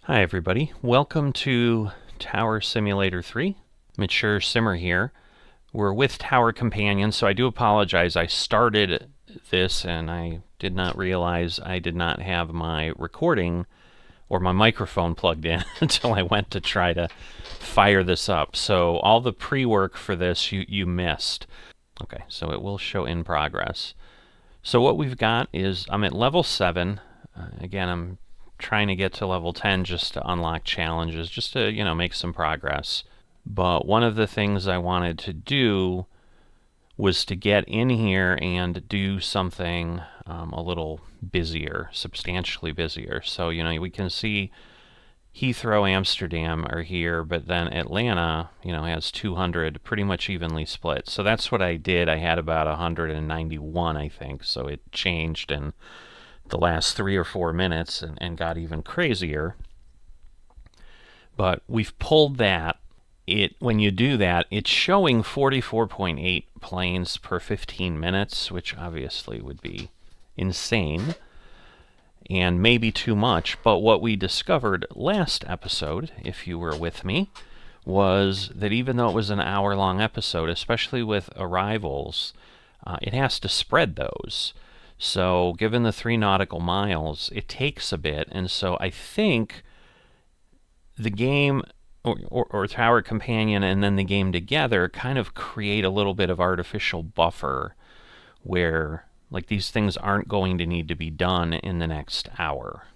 Hi everybody, welcome to Tower Simulator 3. Mature Simmer here. We're with Tower Companion, so I do apologize. I started this and I did not realize I did not have my recording or my microphone plugged in until I went to try to fire this up. So all the pre-work for this you missed. Okay, so it will show in progress. So what we've got is I'm at level 7. Again, I'm trying to get to level 10 just to unlock challenges, just to, make some progress. But one of the things I wanted to do was to get in here and do something a little busier, substantially busier. So, we can see Heathrow, Amsterdam are here, but then Atlanta, has 200 pretty much evenly split. So that's what I did. I had about 191, I think. So it changed in the last 3 or 4 minutes and got even crazier. But we've pulled that. When you do that, it's showing 44.8 planes per 15 minutes, which obviously would be insane and maybe too much. But what we discovered last episode, if you were with me, was that even though it was an hour-long episode, especially with arrivals, it has to spread those. So given the 3 nautical miles, it takes a bit. And so I think the game or Tower Companion and then the game together kind of create a little bit of artificial buffer where like these things aren't going to need to be done in the next hour.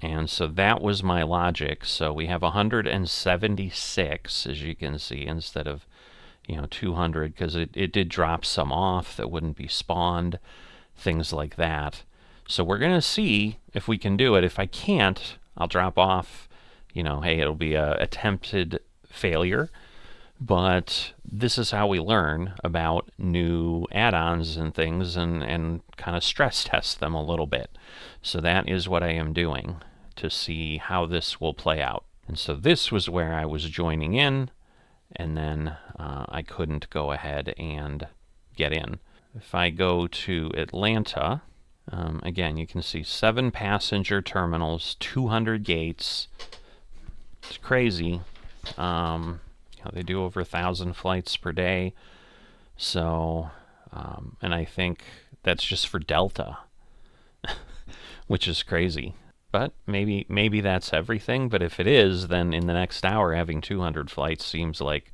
And so that was my logic. So we have 176, as you can see, instead of 200, because it did drop some off that wouldn't be spawned, things like that. So we're going to see if we can do it. If I can't, I'll drop off. Hey, it'll be a attempted failure. But this is how we learn about new add-ons and things and kind of stress test them a little bit. So that is what I am doing to see how this will play out. And so this was where I was joining in, and then I couldn't go ahead and get in. If I go to Atlanta, again, you can see 7 passenger terminals, 200 gates. It's crazy. They do over 1,000 flights per day. So, and I think that's just for Delta, which is crazy. But maybe that's everything. But if it is, then in the next hour, having 200 flights seems like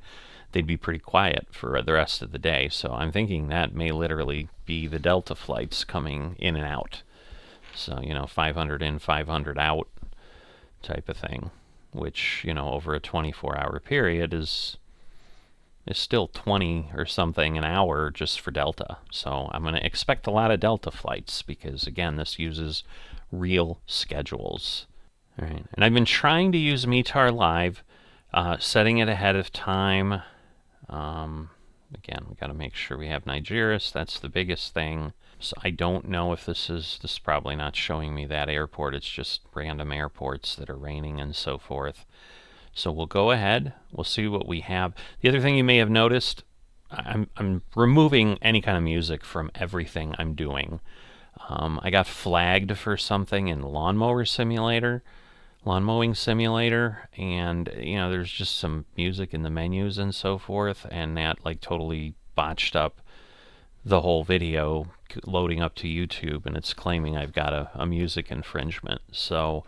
they'd be pretty quiet for the rest of the day. So I'm thinking that may literally be the Delta flights coming in and out. So, 500 in, 500 out type of thing, which, over a 24-hour period is still 20 or something an hour just for Delta. So I'm going to expect a lot of Delta flights because, again, this uses real schedules. All right. And I've been trying to use METAR Live, setting it ahead of time. Again, we got to make sure we have Nigeris. That's the biggest thing. So I don't know if this is probably not showing me that airport. It's just random airports that are raining and so forth. So we'll go ahead. We'll see what we have. The other thing you may have noticed, I'm removing any kind of music from everything I'm doing. I got flagged for something in Lawn Mowing Simulator, and there's just some music in the menus and so forth, and that like totally botched up the whole video loading up to YouTube, and it's claiming I've got a music infringement. So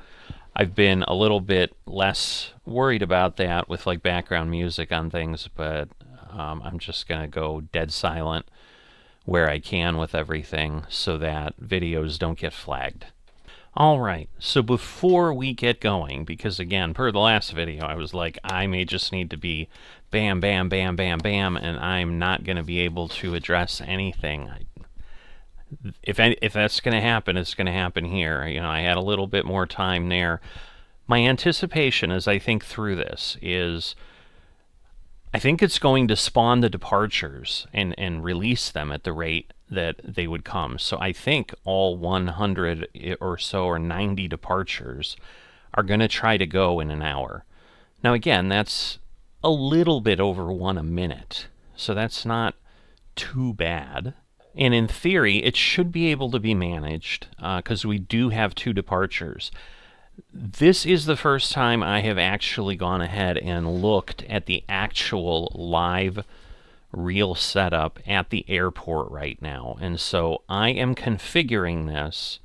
I've been a little bit less worried about that with like background music on things, but I'm just gonna go dead silent where I can with everything so that videos don't get flagged. All right, so before we get going, because again, per the last video, I was like, I may just need to be bam, bam, bam, bam, bam, and I'm not going to be able to address anything. If that's going to happen, it's going to happen here. I had a little bit more time there. My anticipation as I think through this is I think it's going to spawn the departures and release them at the rate that they would come. So I think all 100 or so or 90 departures are going to try to go in an hour. Now again, that's a little bit over 1 a minute. So that's not too bad. And in theory, it should be able to be managed because we do have 2 departures. This is the first time I have actually gone ahead and looked at the actual live real setup at the airport right now. And so I am configuring this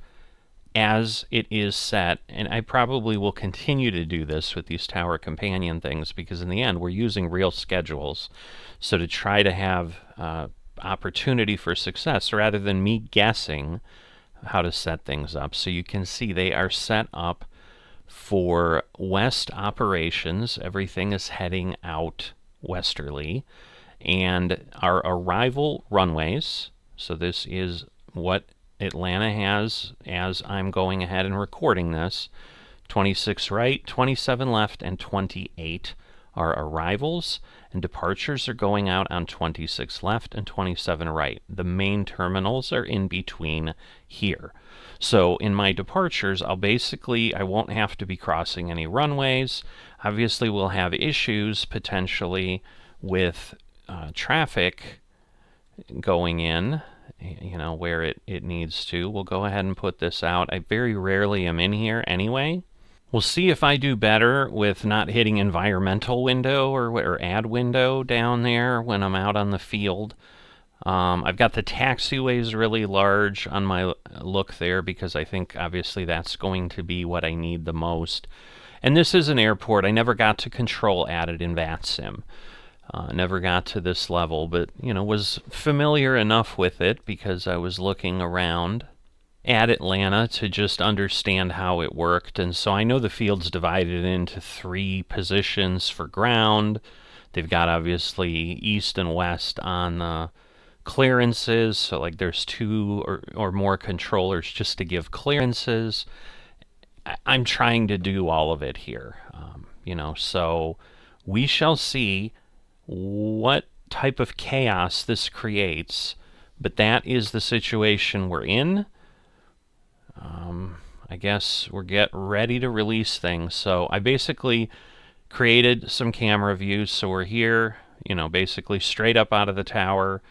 as it is set, and I probably will continue to do this with these Tower Companion things, because in the end we're using real schedules. So to try to have opportunity for success rather than me guessing how to set things up. So you can see they are set up for west operations. Everything is heading out westerly. And our arrival runways, so this is what Atlanta has as I'm going ahead and recording this, 26 right, 27 left, and 28 are arrivals, and departures are going out on 26 left and 27 right. The main terminals are in between here. So in my departures, I won't have to be crossing any runways. Obviously, we'll have issues potentially with traffic going in, where it needs to. We'll go ahead and put this out. I very rarely am in here anyway. We'll see if I do better with not hitting environmental window or add window down there when I'm out on the field. I've got the taxiways really large on my look there because I think obviously that's going to be what I need the most. And this is an airport. I never got to control added in VATSIM. Never got to this level, but was familiar enough with it because I was looking around at Atlanta to just understand how it worked. And so I know the field's divided into 3 positions for ground. They've got obviously east and west on the clearances, so like there's 2 or more controllers just to give clearances. I'm trying to do all of it here, so we shall see what type of chaos this creates, but that is the situation we're in. I guess we're getting ready to release things. So I basically created some camera views, so we're here, basically straight up out of the tower,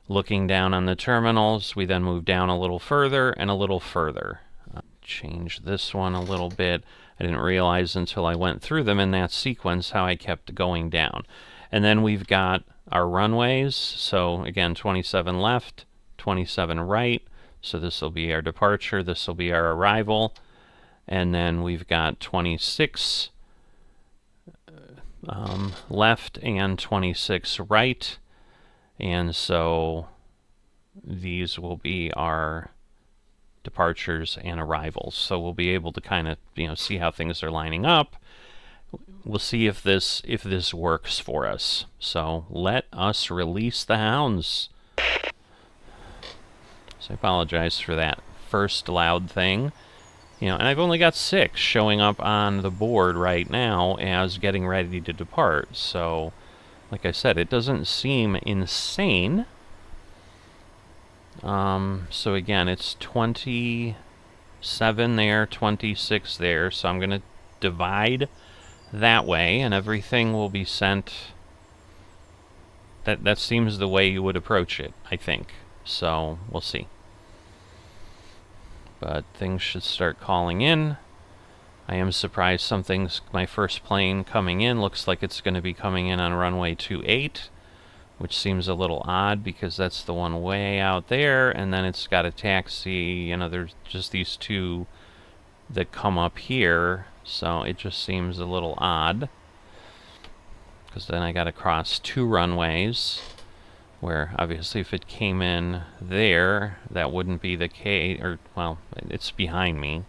looking down on the terminals. We then move down a little further and a little further. Change this one a little bit. I didn't realize until I went through them in that sequence how I kept going down. And then we've got our runways. So again, 27 left, 27 right. So this will be our departure. This will be our arrival. And then we've got 26 left and 26 right. And so these will be our departures and arrivals. So we'll be able to kind of see how things are lining up. We'll see if this works for us. So let us release the hounds. So I apologize for that first loud thing. And I've only got 6 showing up on the board right now as getting ready to depart. So like I said, it doesn't seem insane. So again, it's 27 there, 26 there. So I'm going to divide that way, and everything will be sent. That seems the way you would approach it, I think. So we'll see. But things should start calling in. I am surprised my first plane coming in looks like it's going to be coming in on runway 28, which seems a little odd because that's the one way out there, and then it's got a taxi. There's just these 2 that come up here, so it just seems a little odd. Because then I got to cross 2 runways, where obviously if it came in there, that wouldn't be the case, or, well, it's behind me.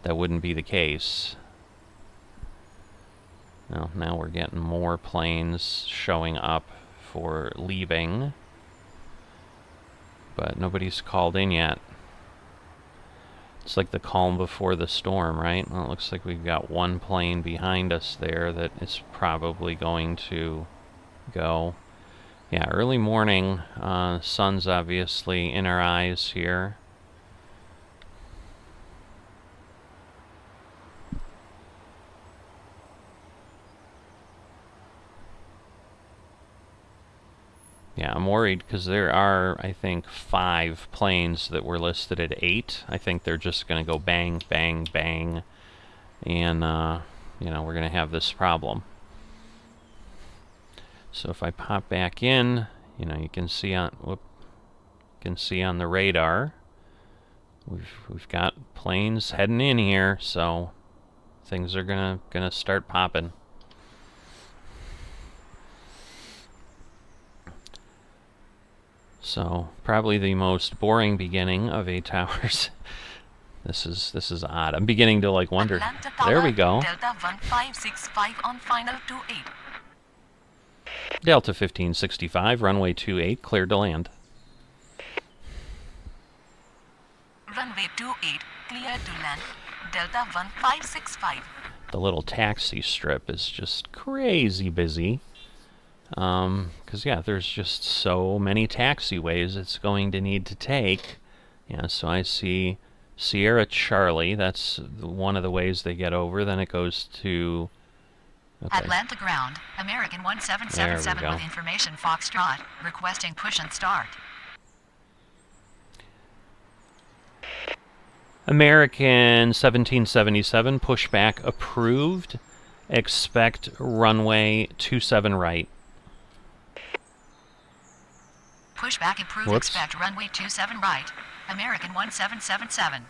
That wouldn't be the case. Now we're getting more planes showing up for leaving, but nobody's called in yet. It's like the calm before the storm, right? Well, it looks like we've got 1 plane behind us there that is probably going to go. Yeah, early morning, sun's obviously in our eyes here. Yeah, I'm worried because there are, I think, 5 planes that were listed at 8. I think they're just going to go bang, bang, bang and you know, we're going to have this problem. So if I pop back in, you know, you can see on the radar, we've got planes heading in here, so things are gonna start popping. So probably the most boring beginning of 8 towers. This is odd. I'm beginning to like wonder. There we go. Delta 1565 on final 28. Delta 1565, runway 28, cleared to land. Runway 28, cleared to land. Delta 1565. The little taxi strip is just crazy busy. Because, yeah, there's just so many taxiways it's going to need to take. Yeah, so I see Sierra Charlie. That's one of the ways they get over. Then it goes to... Okay. Atlanta ground, American 1777 with information Foxtrot, requesting push and start. American 1777, pushback approved. Expect runway 27 right. Pushback approved. Whoops. Expect runway 27 right. American 1777.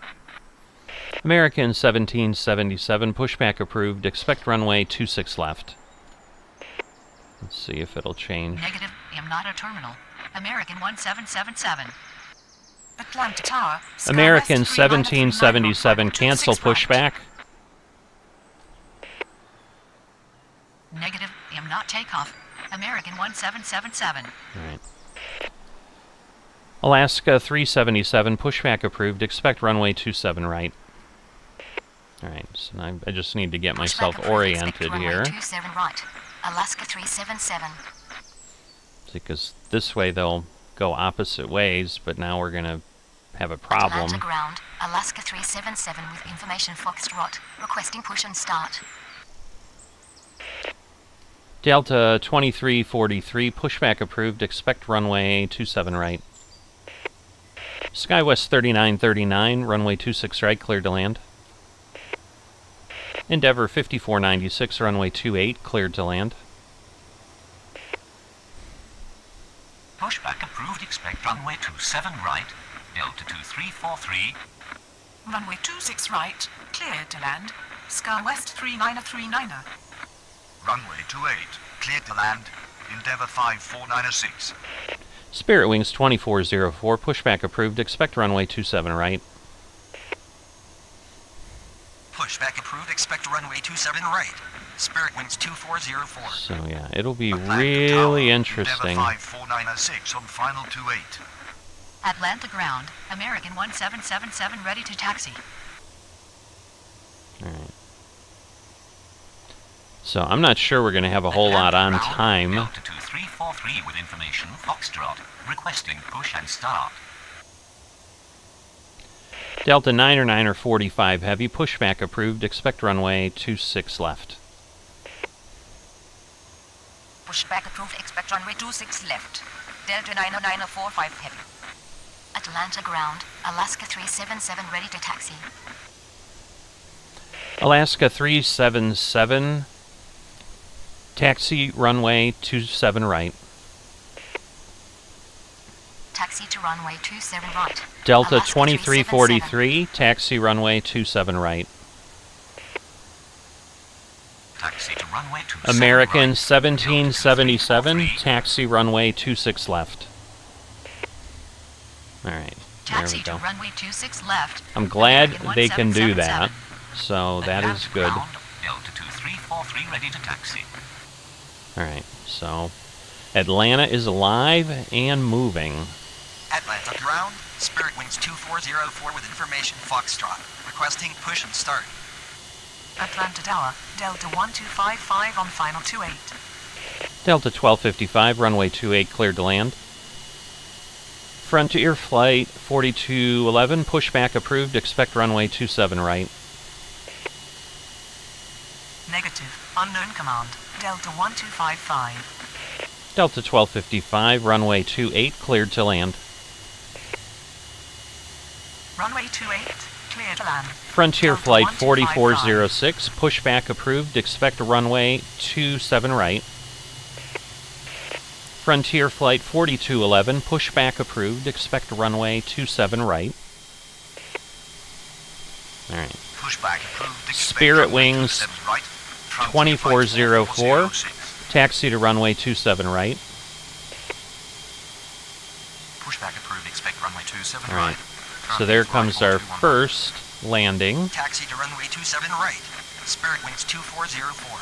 American 1777, pushback approved. Expect runway 26 left. Let's see if it'll change. Negative, am not a terminal. American 1777. Atlanta Tower. American 1777, cancel pushback. Negative, am not takeoff. American 1777. Alright. Alaska 377, pushback approved. Expect runway 27 right. Alright, so now I just need to get myself oriented here. 27 right. Alaska 377. Because this way they'll go opposite ways, but now we're going to have a problem. Atlanta ground, Alaska 377 with information Foxtrot, requesting push and start. Delta 2343, pushback approved. Expect runway 27 right. SkyWest 3939, runway 26 right, cleared to land. Endeavor 5496, runway 28, cleared to land. Pushback approved. Expect runway 27 right. Delta 2343. Runway 26 right, cleared to land. SkyWest 3939er. Runway 28, cleared to land. Endeavor 5496. Spirit Wings 2404, pushback approved. Expect runway 27 right. Pushback approved. Expect runway 27 right. Spirit Wings 2404. So yeah, it'll be really interesting. Endeavor 5496 on final 28. Atlanta ground, American 1777 ready to taxi. Alright. So I'm not sure we're going to have a whole lot on time. Delta 2343 with information Foxtrot, requesting push and start. Delta 9er 45 heavy, pushback approved. Expect runway 26 left. Pushback approved, expect runway 26 left. Delta 9er 45 heavy. Atlanta ground, Alaska 377 ready to taxi. Alaska 377, taxi runway 27 right. Taxi to runway 27 right. Delta Alaska 2343, taxi runway 27 right. Taxi to runway 27 American right. 1777, taxi runway 26 left. Alright, there Taxi we to go. runway 26 left. I'm glad American they can do that, 1777. so that is good. Ground, Delta 2343 ready to taxi. Alright, so Atlanta is alive and moving. Atlanta ground, Spirit Wings 2404 with information Foxtrot, requesting push and start. Atlanta Tower, Delta 1255 on final 28. Delta 1255, runway 28, cleared to land. Frontier Flight 4211, pushback approved. Expect runway 27 right. Negative, unknown command, Delta 1255. Delta 1255, runway 28, cleared to land. Runway 28, clear to land. Frontier Delta Flight 1255. 4406, pushback approved, expect runway 27 right. Frontier Flight 4211, pushback approved, expect runway 27 right. Alright. Pushback approved. Expect Spirit runway Wings 27 right. Frontier Flight 2404, 4406. taxi to runway 27 right. Pushback approved. Expect runway 27 Alright. right. So there Frontier comes Flight our 4211. first landing. Taxi to runway 27 right. Spirit Wings 2404.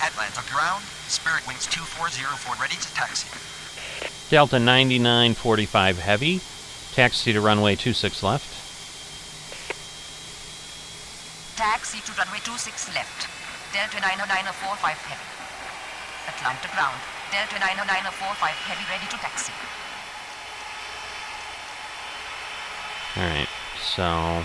Atlanta ground. Spirit Wings 2404 ready to taxi. Delta 9945 Heavy, taxi to runway 26 left. Taxi to runway 26 left. Delta 90945 Heavy. Atlanta ground. Delta 90945 Heavy ready to taxi. Alright, so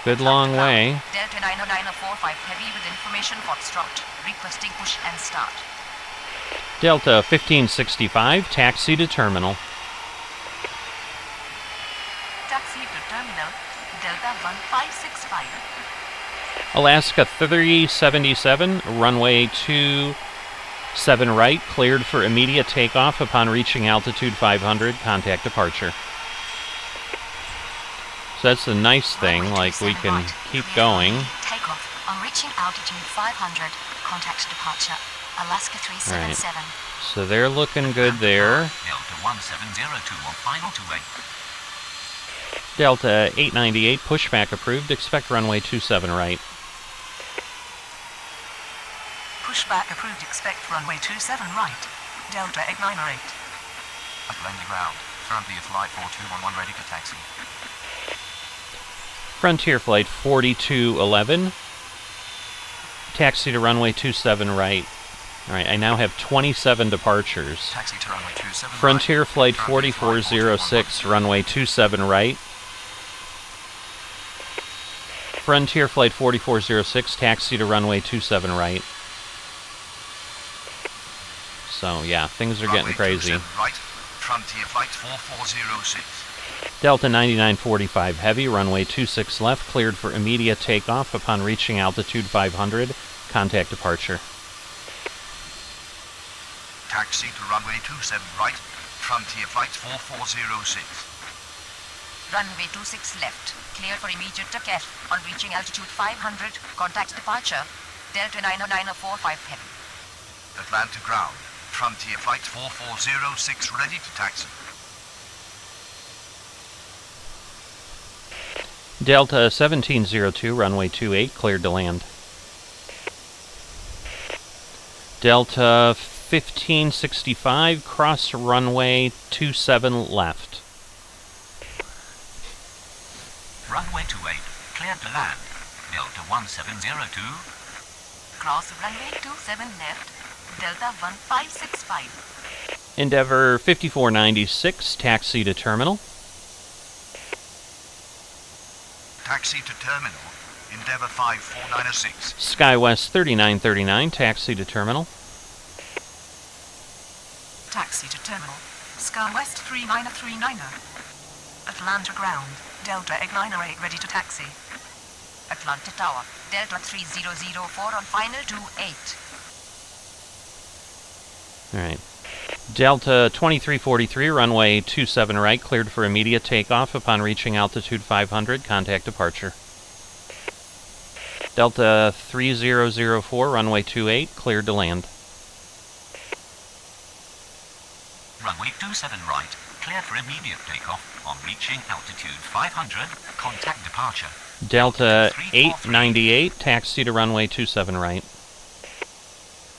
good long way. Delta 90945 Heavy with information Foxtrot. Requesting push and start. Delta 1565, taxi to terminal. Taxi to terminal. Delta 1565. Alaska 377, runway 27 right, cleared for immediate takeoff upon reaching altitude 500, contact departure. So that's the nice thing, like we can keep going. Takeoff on reaching altitude 500, contact departure. Alaska 377. So they're looking good there. Delta 1702 on final 28. Delta 898, pushback approved, expect runway 27 right. Pushback approved, expect runway 27 right. Delta 898. Atlanta ground. Frontier Flight 4211 ready to taxi. Frontier Flight 4211, taxi to runway 27 right. Alright, I now have 27 departures. Taxi to runway 27 Frontier right. Flight Frontier Flight 4406, runway 27 right. Frontier Flight 4406, taxi to runway 27 right. So yeah, things are getting Runway crazy. 27 right. Frontier Flight 4406. Delta 9945 Heavy, runway 26 left, cleared for immediate takeoff upon reaching altitude 500, contact departure. Taxi to runway 27 right. Frontier Flight 4406. Runway 26 left. Clear for immediate takeoff on reaching altitude 500, contact departure. Delta 90945 Heavy. Atlanta ground. Frontier Flight 4406 ready to taxi. Delta 1702, runway 28, cleared to land. Delta 1565, cross runway 27 left. Runway 28 cleared to land. Delta 1702. Cross runway 27 left. Delta 1565. Endeavour 5496, taxi to terminal. Taxi to terminal. Endeavour 5496. SkyWest 3939, taxi to terminal. Taxi to terminal. SkyWest 3939. Atlanta ground. Delta 898 ready to taxi. Atlanta Tower. Delta 3004 on final 28. Alright. Delta 2343, runway 27 right, cleared for immediate takeoff upon reaching altitude 500, contact departure. Delta 3004, runway 28, cleared to land. Runway 27 right. Cleared for immediate takeoff on reaching altitude 500. Contact departure. Delta 898, taxi to runway 27 right.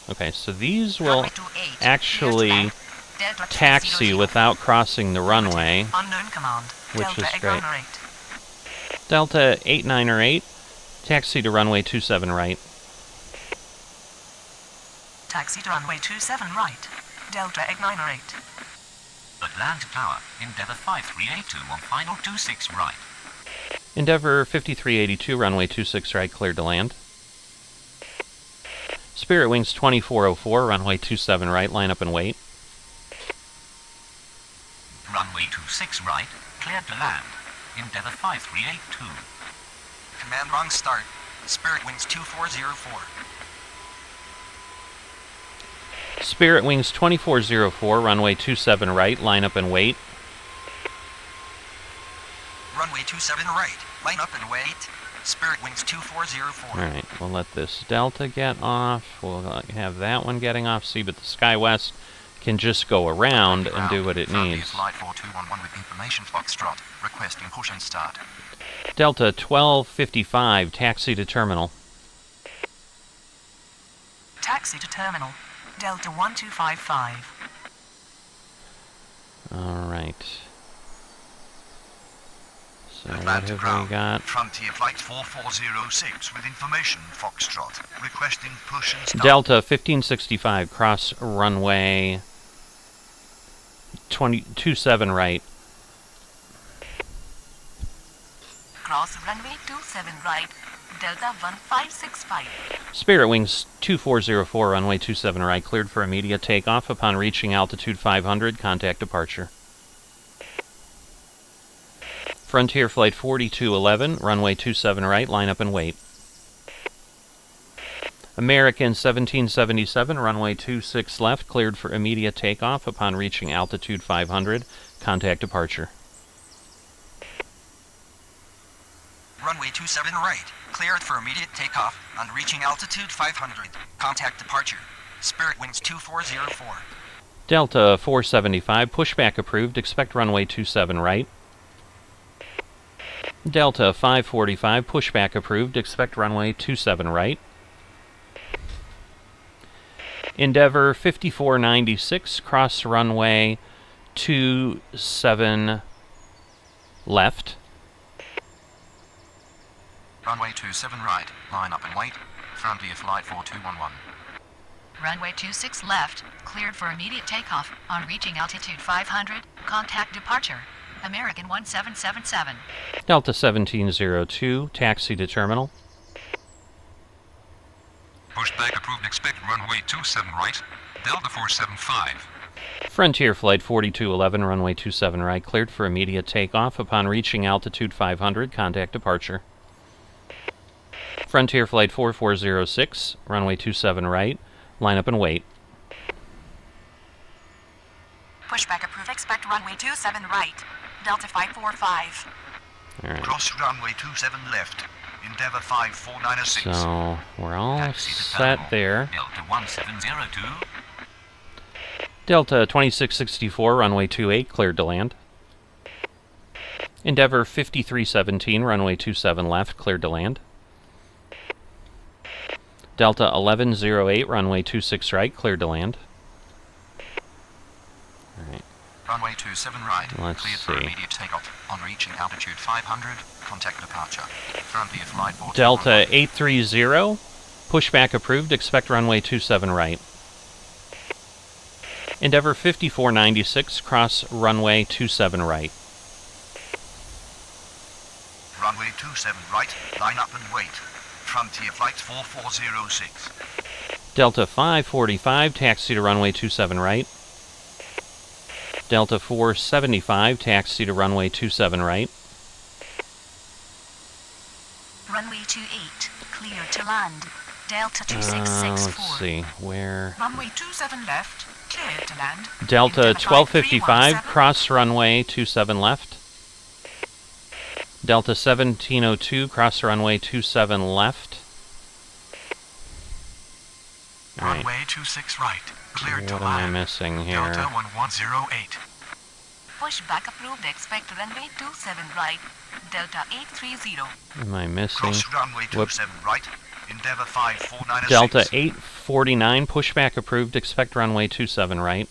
Okay, so these will Runway 28. actually Clear to land. Delta taxi 300. without crossing the runway, Unknown command. which Delta is great. 898. Delta 8908, taxi to runway 27 right. Taxi to runway 27 right. Delta 898. Atlanta Tower. Endeavour 5382 on final 26 right. Endeavour 5382, runway 26 right, cleared to land. Spirit Wings 2404, runway 27 right, line up and wait. Runway 26 right. Cleared to land. Endeavour 5382. Command wrong start. Spirit Wings 2404. Spirit Wings 2404, runway 27 right, line up and wait. Runway 27 right. Line up and wait. Spirit Wings 2404. Alright, we'll let this Delta get off. We'll have that one getting off. See, but the SkyWest can just go around and do what it needs. Flight 4211 with information Foxtrot. Requesting push and start. Delta 1255, taxi to terminal. Taxi to terminal. Delta 1255. Alright. So what Atlanta have ground. we got? Frontier Flight 4406 with information Foxtrot. Requesting push and start. Delta 1565, cross runway 27 right. Cross runway 27 right. Delta 1565. Spirit Wings 2404, runway 27 right, cleared for immediate takeoff. Upon reaching altitude 500, contact departure. Frontier Flight 4211, runway 27 right, line up and wait. American 1777, runway 26 left, cleared for immediate takeoff. Upon reaching altitude 500, contact departure. Runway 27 right. Cleared for immediate takeoff on reaching altitude 500. Contact departure. Spirit Wings 2404. Delta 475, pushback approved, expect runway 27 right. Delta 545, pushback approved, expect runway 27 right. Endeavor 5496, cross runway 27 left. Runway 27 right. Line up and wait. Frontier Flight 4211. Runway 26 left. Cleared for immediate takeoff. On reaching altitude 500, contact departure. American 1777. Delta 1702, taxi to terminal. Pushback approved. Expect runway 27 right. Delta 475. Frontier Flight 4211, runway 27 right, cleared for immediate takeoff. Upon reaching altitude 500, contact departure. Frontier Flight 4406, runway 27 right, line up and wait. Pushback approved. Expect runway 27 right. Delta 545. Alright, Cross runway 27 left. Endeavor 5496. so we're all Taxi to set terminal. there. Delta 1702. Delta 2664, runway 28, cleared to land. Endeavor 5317, runway 27 left, cleared to land. Delta 1108, runway 26 right, cleared to land. Alright, Runway 27 right. Let's Cleared for see. immediate takeoff. On reaching altitude 500, contact departure. Frontier Flight 4211. Delta 830, pushback approved, expect runway 27 right. Endeavor 5496, cross runway 27 right. Runway 27 right. Line up and wait. Frontier Flight 4406. Delta 545, taxi to runway 27 right. Delta 475, taxi to runway 27 right. Runway 28. Cleared to land. Delta Let's 2664. see, where... Runway 27 left. Cleared to land. Delta Endeavour 1255, 5317. cross runway 27 left. Delta 1702, cross runway 27 left. Alright, Runway 26 right. Cleared to what am I land. missing Delta here? 1108. Pushback approved. Expect runway 27 right. Delta 830. Am I missing? Cross runway Whoop. 27 right. Endeavor 5496. Delta 849, pushback approved, expect runway 27 right.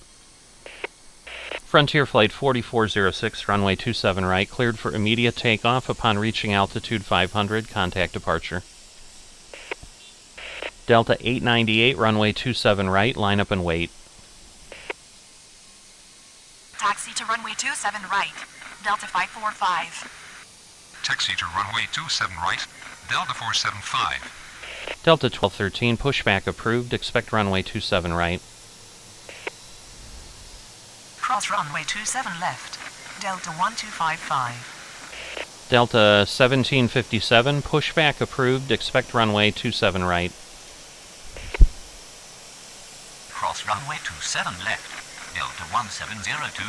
Frontier Flight 4406, runway 27 right, cleared for immediate takeoff. Upon reaching altitude 500, contact departure. Delta 898, runway 27 right, line up and wait. Taxi to runway 27 right. Delta 545. Taxi to runway 27 right. Delta 475. Delta 1213, pushback approved, expect runway 27 right. Cross runway 27 left. Delta 1255. Delta 1757, pushback approved, expect runway 27 right. Cross runway 27 left. Delta 1702.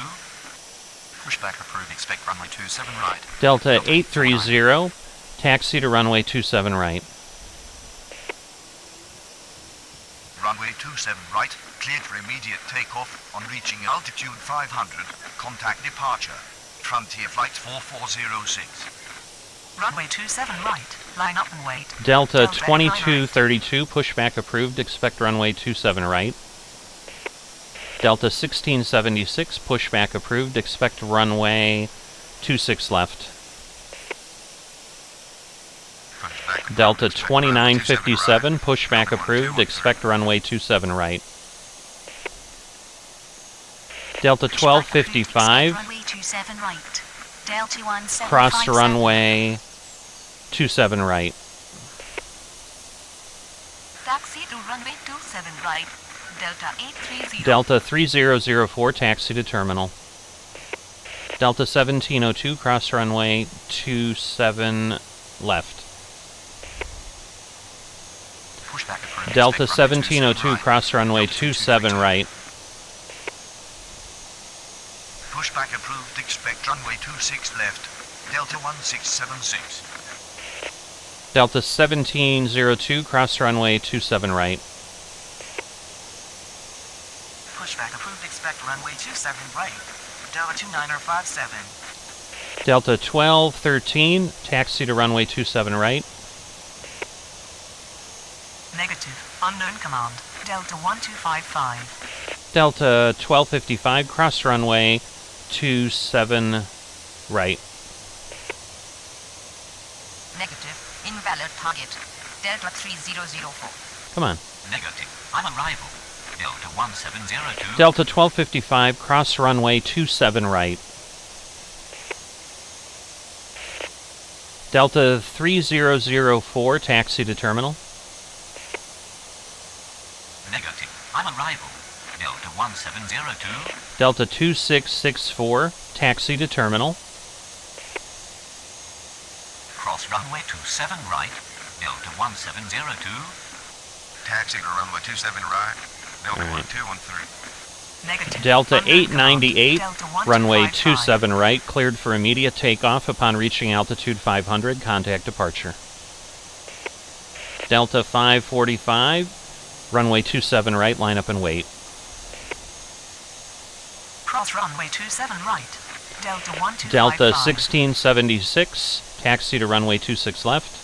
Pushback approved, expect runway 27 right. Delta 830, taxi to runway 27 right. Runway 27 right, cleared for immediate takeoff on reaching altitude 500. Contact departure. Frontier Flight 4406. Runway 27 right. Line up and wait. Delta Delta 2232, pushback approved, expect runway 27 right. Delta 1676, pushback approved, expect runway 26 left. Pushback Delta approved, expect runway 2957, 27 right. pushback approved, expect runway 27 right. Delta 1255, Runway 27 right. Delta 1757. cross runway 27 right. Taxi to runway 27 right. Delta 830. Delta 3004, taxi to terminal. Delta 1702, cross runway 27 left. Pushback approved, Delta expect runway 27 1702, right. cross runway Delta 27 right. Pushback approved, expect runway 26 left. Delta 1676. Delta 1702, cross runway 27 right. Pushback approved. Expect runway 27 right. Delta 2957. Delta 1213, taxi to runway 27 right. Negative. Unknown command. Delta 1255. Delta 1255, cross runway 27 right. Negative. Invalid target. Delta 3004. Come on. Negative. On arrival. Delta 1702. Delta 1255, cross runway 27 right. Delta 3004, taxi to terminal. Negative. On arrival. Delta 1702. Delta 2664, taxi to terminal. Cross runway 27 right. Delta 1702. Taxi to runway 27 right. Delta All right. 1213. Negative. Delta Unknown command. 898, Delta runway 1255. 27 right, cleared for immediate takeoff upon reaching altitude 500, contact departure. Delta 545, runway 27 right, line up and wait. Cross runway 27 right. Delta 1255. Delta 1676, taxi to runway 26 left.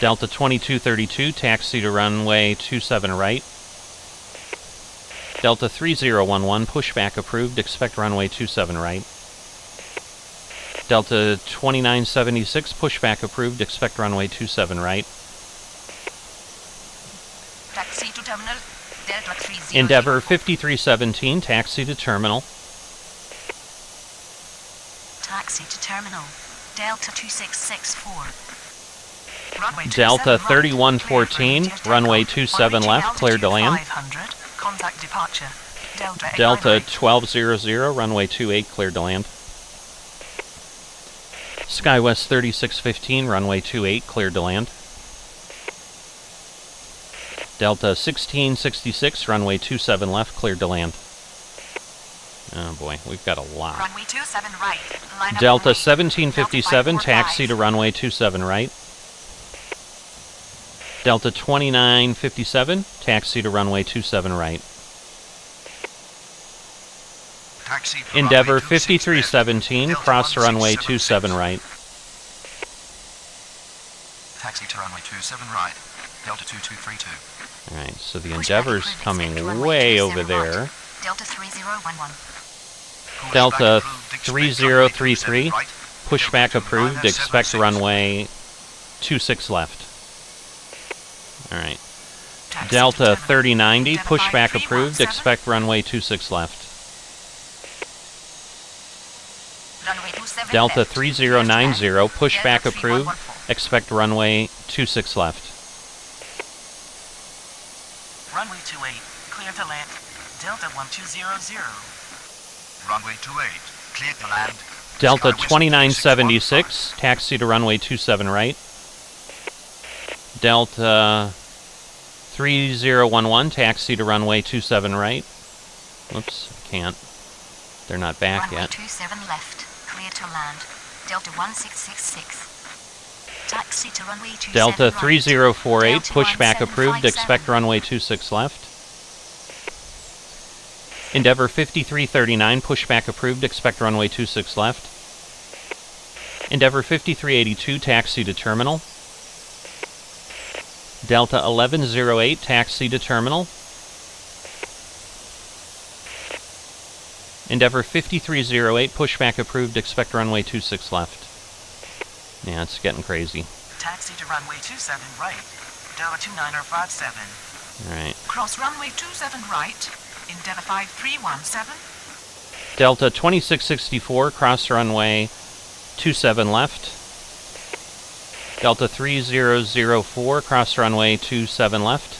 Delta 2232, taxi to runway 27 right. Delta 3011, pushback approved, expect runway 27 right. Delta 2976, pushback approved, expect runway 27 right. Taxi to terminal. Delta 3004. Endeavor 5317, taxi to terminal. Taxi to terminal. Delta 2664. Runway Delta 27 right. 3114, Cleared for runway immediate 27 takeoff. left, On cleared to reaching land. altitude 500. Contact departure. Delta 89 Delta right. 1200, runway 28, cleared to land. SkyWest 3615, runway 28, cleared to land. Delta 1666, runway 27 left, cleared to land. Oh boy, we've got a lot. Runway 27 right. Line up Delta and wait. 1757, Delta taxi to runway 27 right. Delta 2957, taxi to runway 27 right. Taxi for Endeavor runway 26 left. 5317, Delta cross runway 1676. 27 right. Taxi to runway 27 right. Delta 2232. Alright, so the Pushback Endeavor's approved. coming Expect runway way 27 over there. right. Delta 3011. Delta Pushback approved, expect runway 3033, 27 right. pushback Delta approved, expect 2976. runway 26 left. Alright. Taxi to Delta terminal. 3090, Delta pushback 5317. approved, expect runway 26 left. Runway 27 Delta left. 3090, pushback Delta approved, 3114. expect runway 26 left. Runway 28. Clear to land. Delta 1200. Runway 28. Cleared to land. Delta Skywest 2976, taxi to runway 27 right. Delta 3011, taxi to runway 27 right. Whoops, can't. They're not back Runway yet. 27 left, clear to land. Delta 1666. Taxi to runway 27 Delta right. 3048, Delta pushback approved, 1757. expect runway 26 left. Endeavour 5339, pushback approved, expect runway 26 left. Endeavour 5382, taxi to terminal. Delta 1108, taxi to terminal. Endeavour 5308, pushback approved, expect runway 26 left. Yeah, it's getting crazy. Taxi to runway 27 right. Delta 2957. Alright. Cross runway 27 right. Endeavour 5317. Delta 2664, cross runway 27 left. Delta 3004, cross runway 27 left.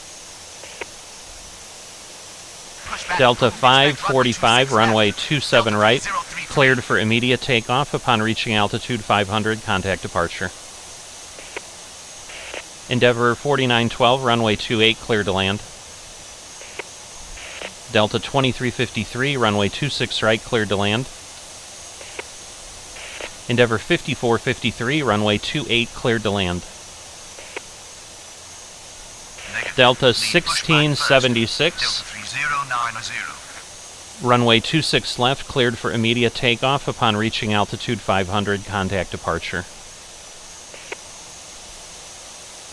Pushback Delta approved, expect 545, runway 27 Delta right. 3033. Cleared for immediate takeoff upon reaching altitude 500, contact departure. Endeavour 4912, runway 28, clear to land. Delta 2353, runway 26 right, cleared to land. Endeavour 5453, runway 28, cleared to land. Negative. Delta Lead pushback first. 1676, Delta 3090. runway 26 left, cleared for immediate takeoff upon reaching altitude 500, contact departure.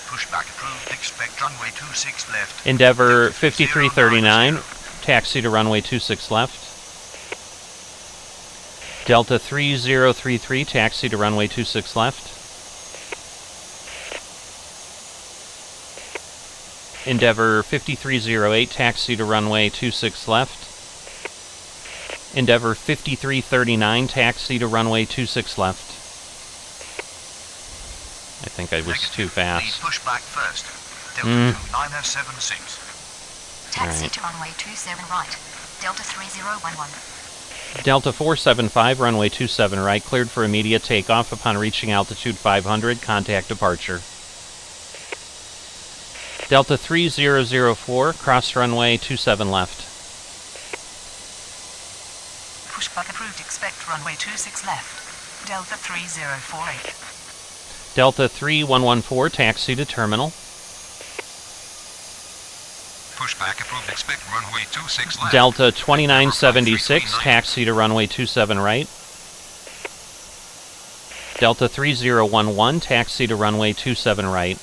Pushback approved. Expect runway 26 left. Endeavour Delta 5339, 3090. taxi to runway 26 left. Delta 3033, taxi to runway 26 left. Endeavour 5308, taxi to runway 26 left. Endeavour 5339, taxi to runway 26 left. I think I was Negative. too Lead fast. pushback first. Delta 2976. Taxi Alright. to runway 27 right. Delta 3011. Delta 475, runway 27 right, cleared for immediate takeoff upon reaching altitude 500, contact departure. Delta 3004, cross runway 27 left. Pushback approved, expect runway 26 left. Delta 3048. Delta 3114, taxi to terminal. Pushback approved. Expect runway 26 left. Delta 2976, taxi to runway 27 right. Delta 3011, taxi to runway 27 right.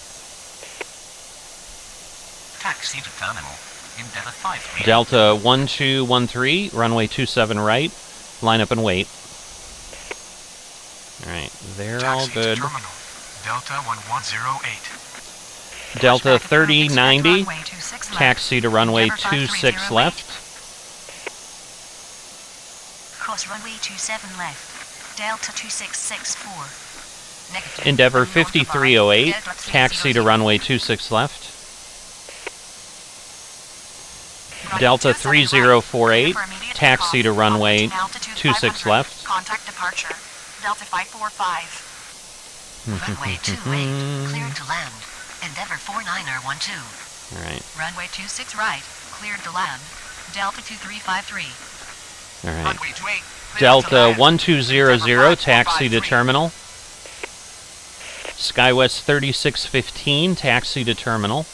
Taxi to terminal. Endeavour 53. Delta 1213, runway 27 right. Line up and wait. Alright, they're all Taxi good. to terminal. Delta 1108. Delta Pushback approved, expect 3090, runway 26 left. taxi to runway Endeavour 26 5308. left. Cross runway 27 left. Delta 2664. Negative. Endeavour Unknown to 5308, Delta taxi to 300. runway 26 left. Runway Delta 27 right. 3048, Clear for immediate taxi takeoff. to runway Reaching altitude 26 500. left. Contact departure. Delta 545. Runway 28, cleared to land. Endeavour 49er12. Alright, Runway 26 right, cleared to land. Delta 2353. alright. Runway 28. clear to Delta land. 1200, taxi to 553. terminal. Skywest 3615, taxi to terminal.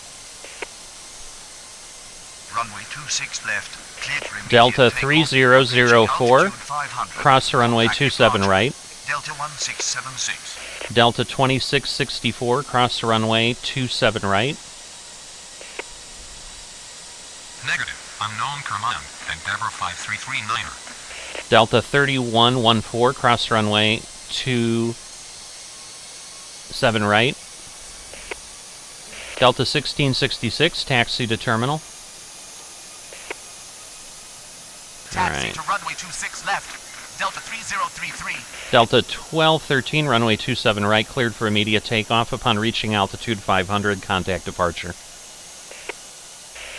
Runway 26 left. Cleared for immediate Delta takeoff. 3004, Altitude 500. cross runway Contact 27 departure. right. Delta 1676. Delta 2664, cross runway 27 right. Negative. Unknown command. Endeavour 5339er. Delta 3114, cross runway 27 right. Delta 1666, taxi to terminal. Taxi Alright. to runway 26 left. Delta 3033. Delta 1213, runway 27 right, cleared for immediate takeoff upon reaching altitude 500, contact departure.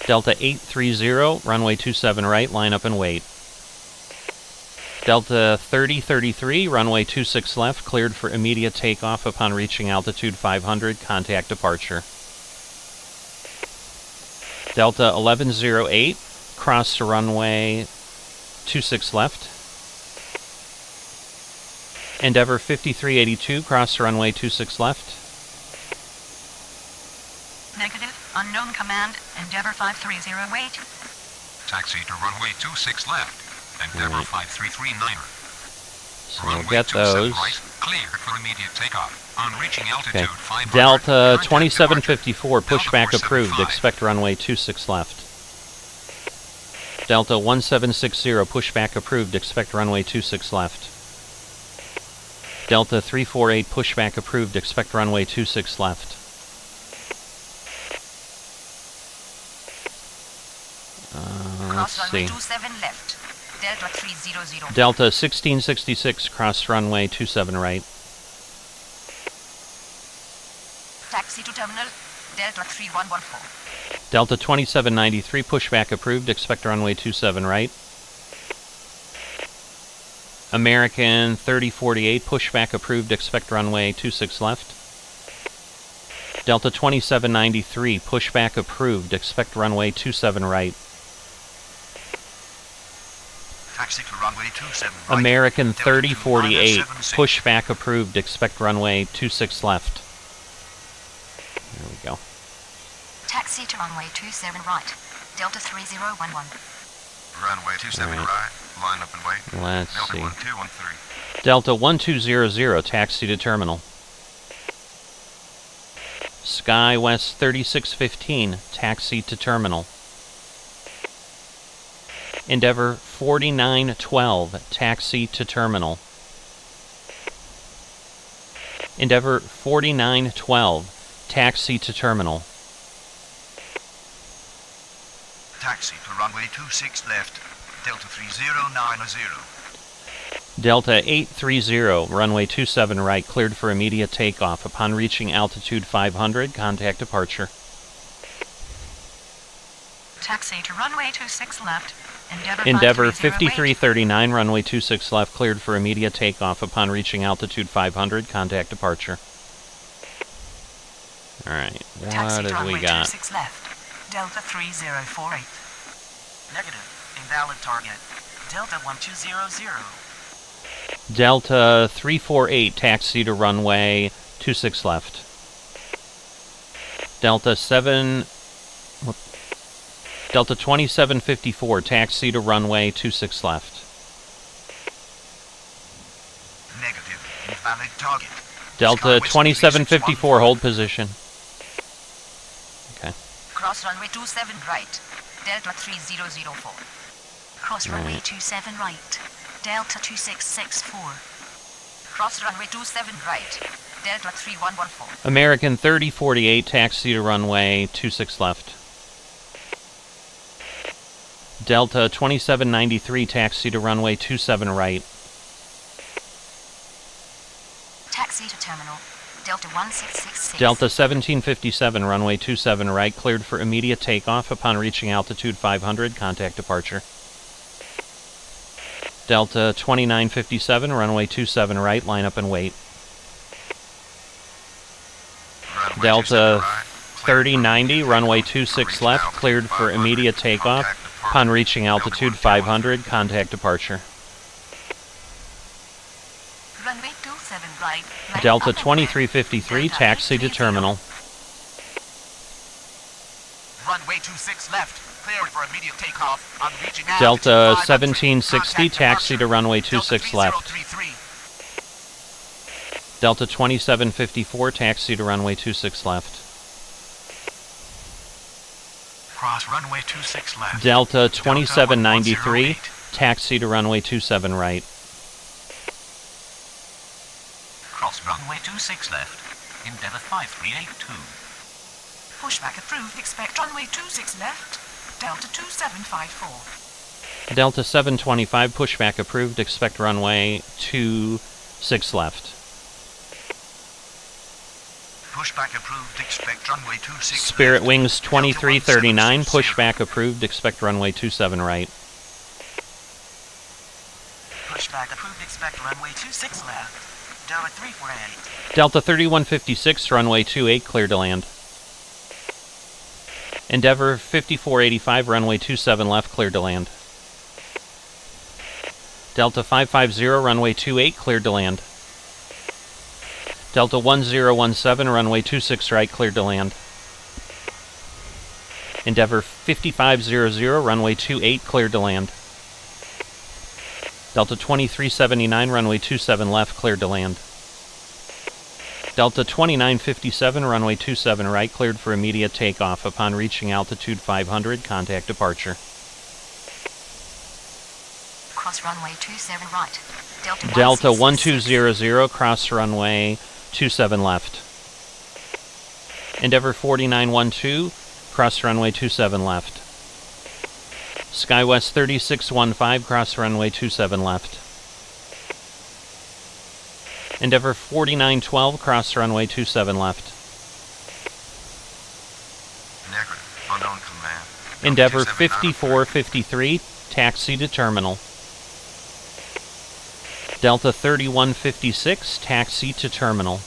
Delta 830, runway 27 right, line up and wait. Delta 3033, runway 26 left, cleared for immediate takeoff upon reaching altitude 500, contact departure. Delta 1108, cross to runway 26 left. Endeavour 5382, cross to runway 26 left. Negative. Unknown command. Endeavour 5308. Taxi to runway 26 left. Endeavour 5339er. So we'll Runway get 27 those. right, cleared for immediate takeoff. On reaching altitude Okay. 500. Delta contact 2754, departure. pushback Delta approved. 475. Expect runway 26 left. Delta 1760, pushback approved. Expect runway 26 left. Delta 348, pushback approved. Expect runway 26 left. Let's Cross runway see. 27 left. Delta 300. Delta 1666, cross runway 27 right. Taxi to terminal. Delta 3114. Delta 2793, pushback approved. Expect runway 27 right. American 3048, pushback approved. Expect runway 26 left. Delta 2793, pushback approved. Expect runway 27 right. Taxi to runway 27 right. American Delta 3048, 2976. pushback approved. Expect runway 26 left. There we go. Taxi to runway 27 right. Delta 3011. Runway 27 Alright. right. Line up and wait. Let's Delta see. 1213. Delta 1200, taxi to terminal. Sky West 3615, taxi to terminal. Endeavour 4912, taxi to terminal. Endeavour 4912, taxi to terminal. Taxi to runway 26 left. Delta 3090. Delta 830, runway 27 right, cleared for immediate takeoff. Upon reaching altitude 500, contact departure. Taxi to runway 26 left. Endeavour 5308. 5339, runway 26 left, cleared for immediate takeoff. Upon reaching altitude 500, contact departure. Alright, Taxi what to have runway we got? 26 left. Delta 3048. Negative. Invalid target. Delta 1200. Delta 348, taxi to runway 26 left. Delta 2754, taxi to runway 26 left. Negative. Invalid target. Delta Skywest 2754, hold position. Okay. Cross runway 27 right. Delta 3004. Cross runway Right. 27 right. Delta 2664. Cross runway 27 right. Delta 3114. American 3048, taxi to runway 26 left. Delta 2793, taxi to runway 27 right. Taxi to terminal. Delta 1666. Delta 1757, runway 27 right, cleared for immediate takeoff. Upon reaching altitude 500, contact departure. Delta 2957, runway 27 right, line up and wait. Runway Delta 27 right. 3090, runway 26 left, cleared for immediate takeoff. Upon reaching altitude 500, contact departure. Runway 27 right. Line Delta up and 2353, Delta taxi to 830. terminal. Runway 26 left. Cleared for immediate takeoff on reaching Delta altitude 1760, taxi to runway 26 left. 3033. Delta 2754, taxi to runway 26 left. Cross runway 26 left. Delta 2793, 1108. taxi to runway 27 right. Cross runway 26 left. Endeavour 5382. Pushback approved. Expect runway 26 left. Delta 2754. Delta 725, pushback approved. Expect runway 26 left. Pushback approved. Expect runway 26 Spirit left. Wings Delta 2339, 1760. pushback approved. Expect runway 27 right. Pushback approved. Expect runway 26 left. Delta 348. Delta 3156, runway 28, cleared to land. Endeavor 5485, runway 27 left, cleared to land. Delta 550, runway 28, cleared to land. Delta 1017, runway 26 right, cleared to land. Endeavor 5500, runway 28, cleared to land. Delta 2379, runway 27 left, cleared to land. Delta 2957, runway 27 right, cleared for immediate takeoff. Upon reaching altitude 500, contact departure. Cross runway 27 right. Delta 1200, cross runway 27 left. Endeavor 4912, cross runway 27 left. SkyWest 3615, cross runway 27 left. Endeavor 4912, cross runway 27 left. Negative. Unknown command. Endeavor 279 5453, taxi to terminal. Delta 3156, taxi to terminal.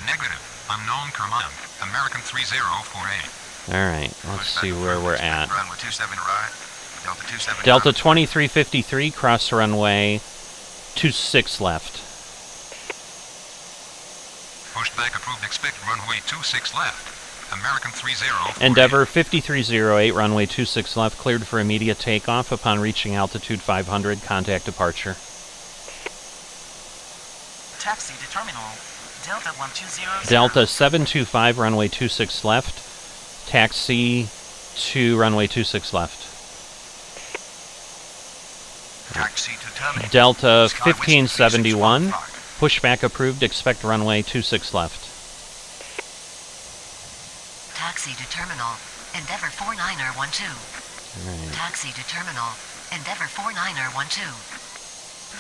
Negative. Unknown command. American 3048. Alright, let's see where we're at. Runway 27 right. Delta 279. Delta 2353, cross runway 26 left. Pushback approved. Expect runway 26 left. American 3048. Endeavor 5308, runway 26 left, cleared for immediate takeoff. Upon reaching altitude 500, contact departure. Taxi to terminal. Delta 1200. Delta 725, runway 26 left. Taxi to runway 26 left. Taxi to terminal. Delta Skywest 1571, 3615. pushback approved. Expect runway 26 left. Taxi to terminal. Endeavor 49er12. Alright. Taxi to terminal. Endeavor 49er12.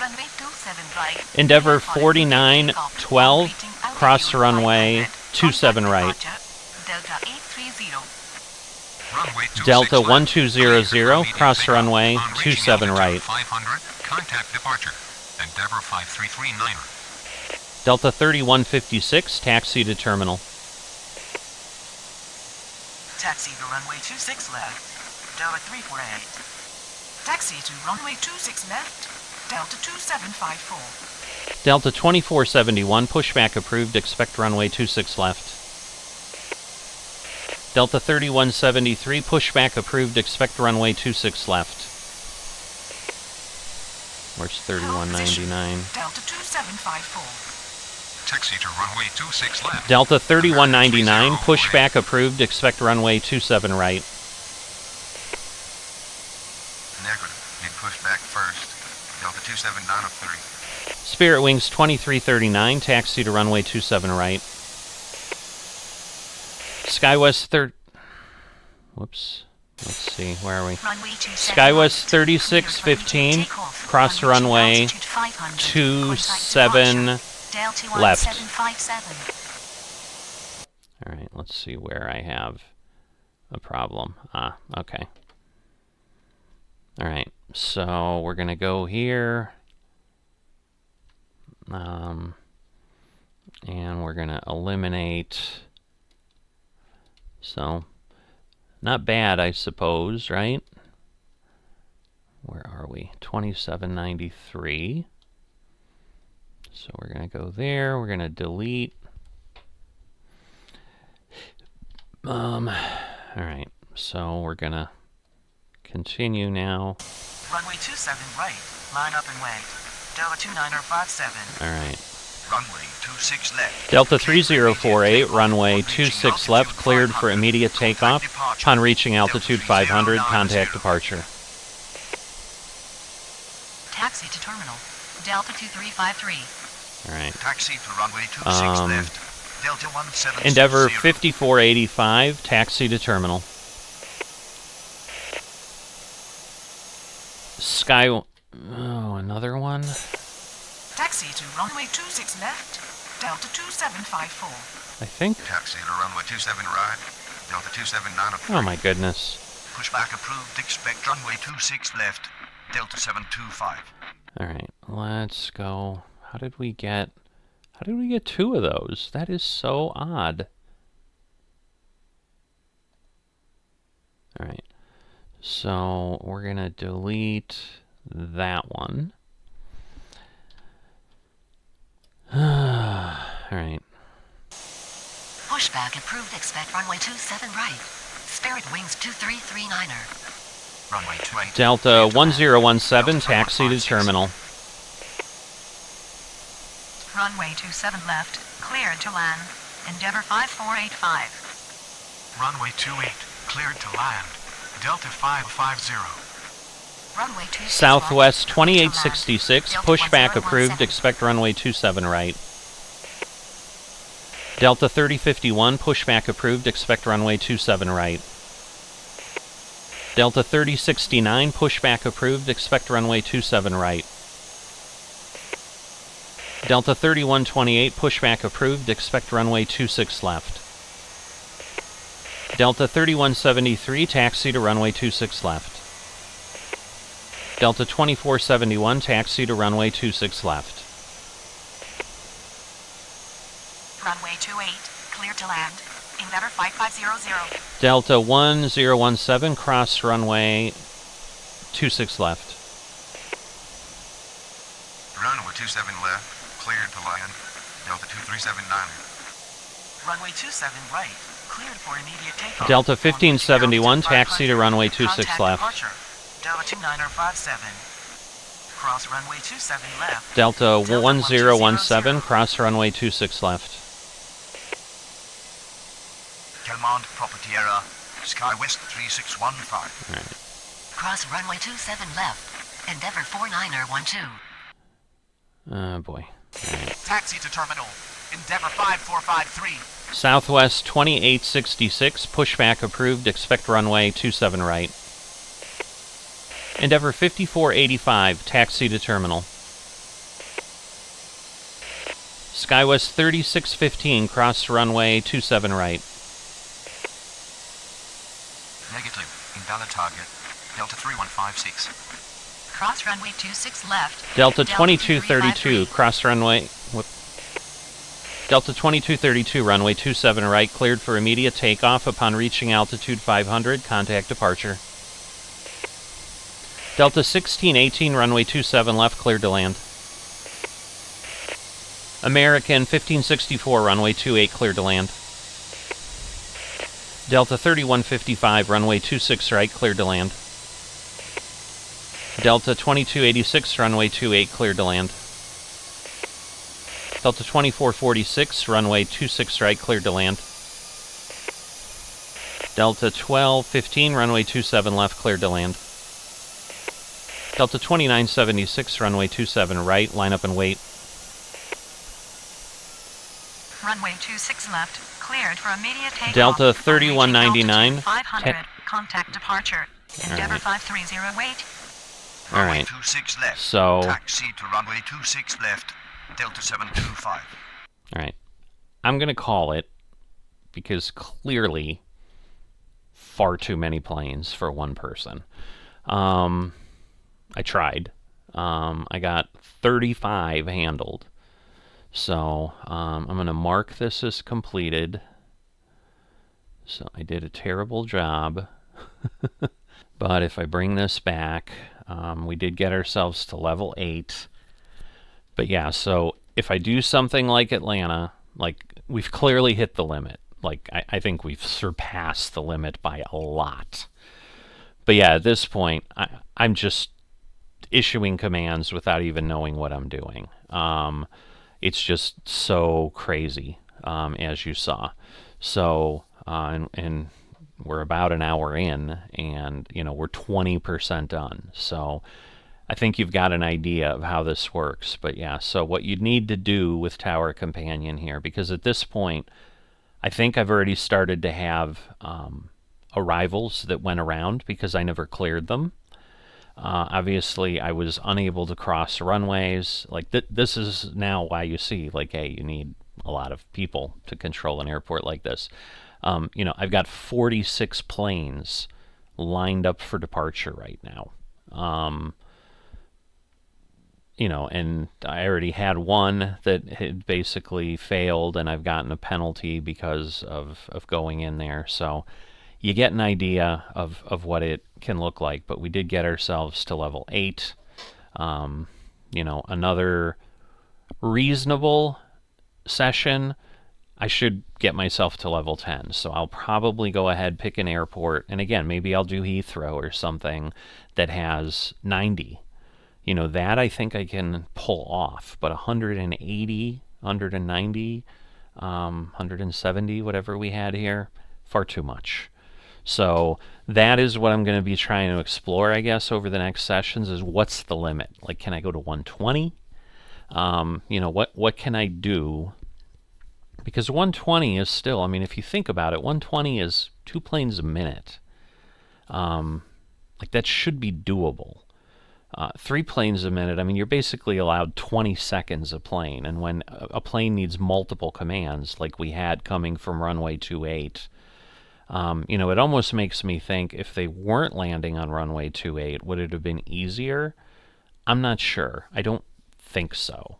Runway 27 right. Endeavor 4912, cross runway 27 right. Delta 830. Runway 26 Delta left. 1200, Cleared for immediate cross takeoff. runway On reaching 27 altitude right. 500, contact departure. Endeavor 5339er. Delta 3156, taxi to terminal. Taxi to runway 26 left. Delta 348. Taxi to runway 26 left. Delta 2754. Delta 2471, pushback approved. Expect runway 26 left. Delta 3173, pushback approved. Expect runway 26 left. Where's 3199? Delta 2754. Taxi to runway 26 left. Delta 3199, American 3048. pushback approved. Expect runway 27 right. Negative. Need pushback first. Delta 27903. Spirit Wings 2339, taxi to runway 27 right. SkyWest Whoops. Let's see, where are we? Runway 27 SkyWest right. 3615, Takeoff. cross On reaching runway altitude 500. 27 Contact departure. Delta left. 1757. Alright, let's see where I have a problem. Ah, okay. Alright, so we're gonna go here. And we're gonna eliminate. So, not bad, I suppose, right? Where are we? 2793. So we're gonna go there. We're gonna delete. Alright, so we're gonna continue now. Runway 27 right. Line up and wait. Delta 2957. Alright. Runway 26 left. Delta 3048, runway 26 left, cleared for immediate takeoff. Upon reaching altitude 500, contact departure. Taxi to terminal. Delta 2353. Alright. Taxi to runway 26 left. Delta 1760. Endeavor 5485, taxi to terminal. Sky... Oh, another one? Taxi to runway 26 left. Delta 2754. I think... Taxi to runway 27 right. Delta 27903. Oh my goodness. Pushback approved. Expect runway 26 left. Delta 725. All right, let's go. How did we get 2 of those? That is so odd. All right, so we're gonna delete that one. All right. Pushback approved. Expect runway 27 right. Spirit Wings 2339er. Runway 28. Delta 1017, taxi to terminal. Runway 27 left, cleared to land. Endeavour 5485. Runway 28, cleared to land. Delta 550. Runway 26 Southwest right, cleared to land. 2866, Delta pushback 1017. approved. Expect runway 27 right. Delta 3051, pushback approved. Expect runway 27 right. Delta 3069, pushback approved. Expect runway 27 right. Delta 3128, pushback approved. Expect runway 26 left. Delta 3173, taxi to runway 26 left. Delta 2471, taxi to runway 26 left. Runway 28, cleared to land. Endeavour 5500. Delta 1017, cross runway 26 left. Runway 27 left, cleared to land. Delta 2379. Runway 27 right, cleared for immediate takeoff. Delta On reaching 1571, altitude taxi to 500, runway 26 contact left. departure. Delta 2957. Cross runway 27 left. Delta Delta 1017, cross runway 26 left. Calmont property error. Skywest 3615. All right. Cross runway 27 left. Endeavour 49er12. Oh boy. Taxi to terminal. Endeavour 5453. Southwest 2866, pushback approved. Expect runway 27 right. Endeavour 5485, taxi to terminal. Skywest 3615, cross runway 27 right. Negative. Invalid target. Delta 3156. Cross runway 26 left. Delta 2232, cross runway. Delta 2232, runway 27 right, cleared for immediate takeoff. Upon reaching altitude 500, contact departure. Delta 1618, runway 27 left, cleared to land. American 1564, runway 28, cleared to land. Delta 3155, runway 26 right, cleared to land. Delta 2286, runway 28, cleared to land. Delta 2446, runway 26 right, cleared to land. Delta 1215, runway 27 left, cleared to land. Delta 2976, runway 27 right, line up and wait. Runway 26 left, cleared for immediate takeoff. Delta On reaching 3199, altitude 500, contact departure. Endeavour Alright. 530 wait. All Runway right. 26 left. So, Taxi to runway 26 left. Delta 725. all right. I'm going to call it because clearly far too many planes for one person. I tried. I got 35 handled. So I'm going to mark this as completed. So I did a terrible job. But if I bring this back, we did get ourselves to level 8. But yeah, so if I do something like Atlanta, like we've clearly hit the limit. Like I think we've surpassed the limit by a lot. But yeah, at this point, I'm just issuing commands without even knowing what I'm doing. It's just so crazy, as you saw. So, and we're about an hour in, and we're 20% done. So I think you've got an idea of how this works. But yeah, so what you need to do with Tower Companion here, because at this point, I think I've already started to have arrivals that went around because I never cleared them. Obviously, I was unable to cross runways. Like this is now why you see, like, hey, you need a lot of people to control an airport like this. I've got 46 planes lined up for departure right now. and I already had one that had basically failed, and I've gotten a penalty because of going in there. So you get an idea of what it can look like. But we did get ourselves to level 8. Another reasonable session, I should get myself to level 10. So I'll probably go ahead, pick an airport, and again, maybe I'll do Heathrow or something that has 90. That I think I can pull off, but 180, 190, 170, whatever we had here, far too much. So that is what I'm going to be trying to explore, I guess, over the next sessions, is what's the limit? Like, can I go to 120? What can I do? Because 120 is still, I mean, if you think about it, 120 is 2 planes a minute. That should be doable. 3 planes a minute, I mean, you're basically allowed 20 seconds a plane. And when a plane needs multiple commands, like we had coming from runway 28, it almost makes me think, if they weren't landing on runway 28, would it have been easier? I'm not sure. I don't think so.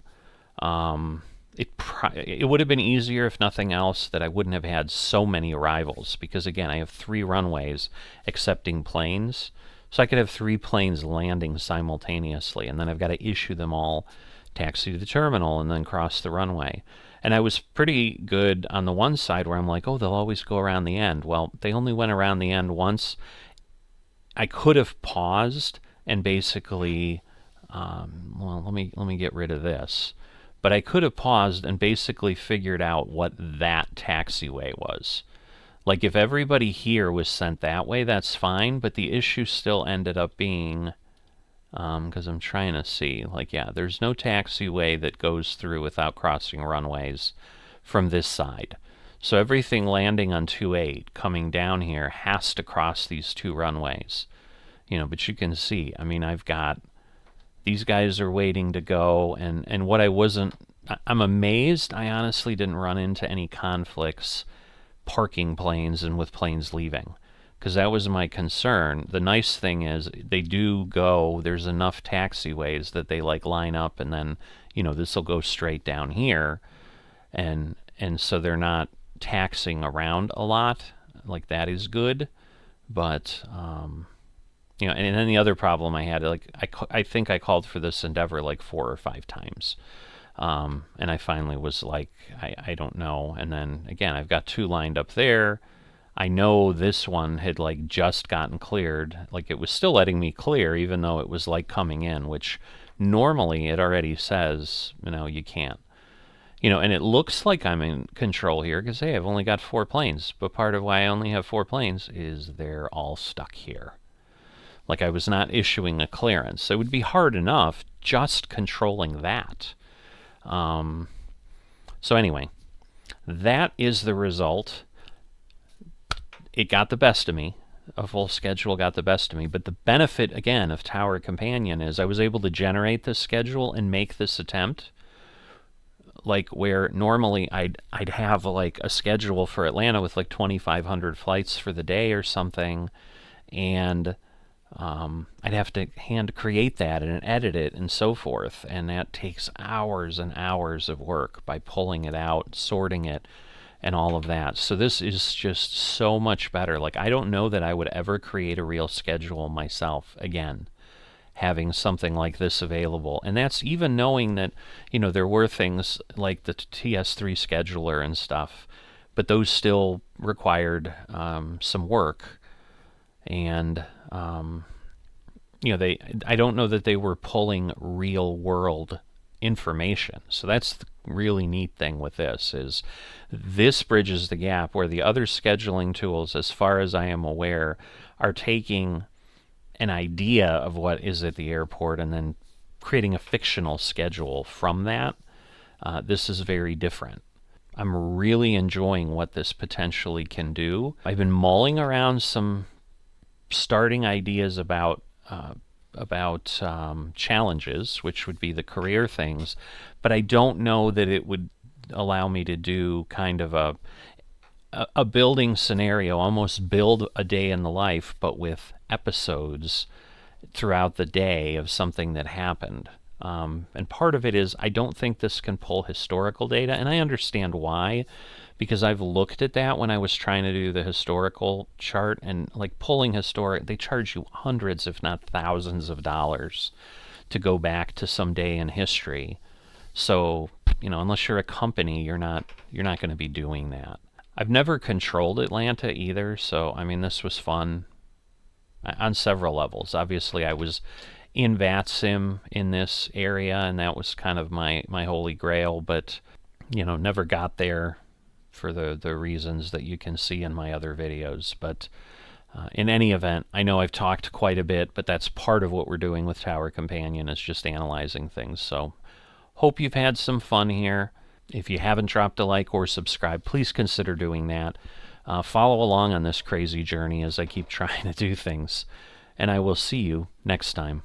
It would have been easier, if nothing else, that I wouldn't have had so many arrivals, because again, I have 3 runways accepting planes, so I could have 3 planes landing simultaneously, and then I've got to issue them all, taxi to the terminal, and then cross the runway. And I was pretty good on the one side where I'm like, oh, they'll always go around the end. Well, they only went around the end once. I could have paused and basically, let me get rid of this. But I could have paused and basically figured out what that taxiway was. Like, if everybody here was sent that way, that's fine, but the issue still ended up being, because I'm trying to see, there's no taxiway that goes through without crossing runways from this side. So everything landing on 28 coming down here has to cross these 2 runways. But you can see, I mean, I've got, these guys are waiting to go, and what I'm amazed I honestly didn't run into any conflicts parking planes and with planes leaving, because that was my concern. The nice thing is they do go, there's enough taxiways that they line up, and then this will go straight down here, and so they're not taxing around a lot. That is good. But and then the other problem I had, I think I called for this endeavor 4 or 5 times. And I finally was like, I don't know. And then again, I've got 2 lined up there. I know this one had just gotten cleared. It was still letting me clear, even though it was coming in, which normally it already says, you can't. And it looks like I'm in control here because, hey, I've only got 4 planes. But part of why I only have 4 planes is they're all stuck here. I was not issuing a clearance. It would be hard enough just controlling that. So anyway, that is the result. It got the best of me. A full schedule got the best of me. But the benefit, again, of Tower Companion is I was able to generate this schedule and make this attempt. Where normally I'd have a schedule for Atlanta with 2,500 flights for the day or something, and I'd have to hand create that and edit it and so forth, and that takes hours and hours of work by pulling it out, sorting it, and all of that. So this is just so much better. I don't know that I would ever create a real schedule myself again, having something like this available. And that's even knowing that, there were things like the TS3 scheduler and stuff, but those still required some work. And I don't know that they were pulling real world information. So that's the really neat thing with this, is this bridges the gap where the other scheduling tools, as far as I am aware, are taking an idea of what is at the airport and then creating a fictional schedule from that. This is very different. I'm really enjoying what this potentially can do. I've been mulling around some starting ideas about challenges, which would be the career things, but I don't know that it would allow me to do kind of a building scenario, almost build a day in the life, but with episodes throughout the day of something that happened. And part of it is I don't think this can pull historical data, and I understand why, because I've looked at that when I was trying to do the historical chart, and like pulling historic, they charge you hundreds if not thousands of dollars to go back to some day in history. So, you know, unless you're a company, you're not going to be doing that. I've never controlled Atlanta either, so I mean, this was fun on several levels. Obviously, I was in VATSIM in this area, and that was kind of my holy grail, but, you know, never got there for the reasons that you can see in my other videos. But in any event, I know I've talked quite a bit, but that's part of what we're doing with Tower Companion, is just analyzing things. So hope you've had some fun here. If you haven't dropped a like or subscribe, please consider doing that. Follow along on this crazy journey as I keep trying to do things. And I will see you next time.